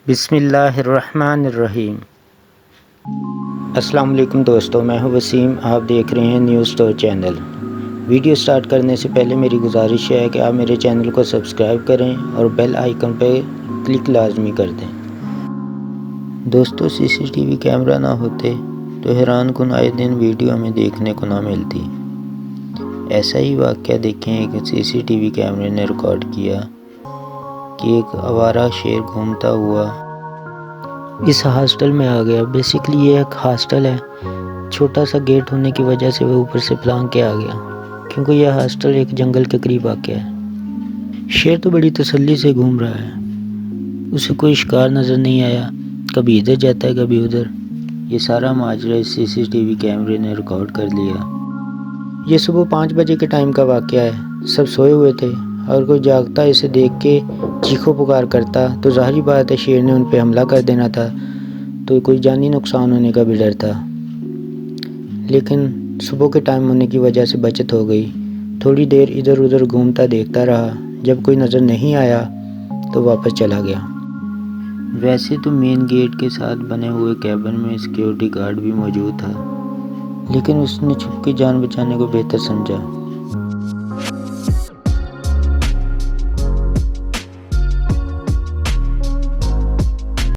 بسم اللہ الرحمن الرحیم۔ السلام علیکم دوستو، میں ہوں وسیم، آپ دیکھ رہے ہیں news store channel. Video start کرنے سے پہلے میری گزارش ہے کہ آپ میرے چینل کو سبسکرائب کریں اور بیل آئیکن پہ کلک لازمی کر دیں۔ دوستو، سی سی ٹی وی کیمرہ نہ ہوتے تو حیران کن آئے دن ویڈیو ہمیں دیکھنے کو نہ ملتی۔ ایسا ہی واقعہ دیکھیں ایک سی سی ٹی وی کیمرے نے ریکارڈ کیا کہ ایک آوارہ شیر گھومتا ہوا اس ہاسٹل میں آ گیا۔ بیسیکلی یہ ایک ہاسٹل ہے، چھوٹا سا گیٹ ہونے کی وجہ سے وہ اوپر سے پھلانگ کے آ گیا، کیونکہ یہ ہاسٹل ایک جنگل کے قریب واقع ہے۔ شیر تو بڑی تسلی سے گھوم رہا ہے، اسے کوئی شکار نظر نہیں آیا، کبھی ادھر جاتا ہے کبھی ادھر۔ یہ سارا ماجرا اس سی سی ٹی وی کیمرے نے ریکارڈ کر لیا۔ یہ صبح 5 بجے کے ٹائم کا واقعہ ہے، سب سوئے ہوئے تھے، اور کوئی جاگتا اسے دیکھ کے چیخو پکار کرتا تو ظاہری بات ہے شیر نے ان پہ حملہ کر دینا تھا، تو کوئی جانی نقصان ہونے کا بھی ڈر تھا۔ لیکن صبح کے ٹائم ہونے کی وجہ سے بچت ہو گئی۔ تھوڑی دیر ادھر ادھر گھومتا دیکھتا رہا، جب کوئی نظر نہیں آیا تو واپس چلا گیا۔ ویسے تو مین گیٹ کے ساتھ بنے ہوئے کیبن میں سیکیورٹی گارڈ بھی موجود تھا، لیکن اس نے چھپ کے جان بچانے کو بہتر سمجھا۔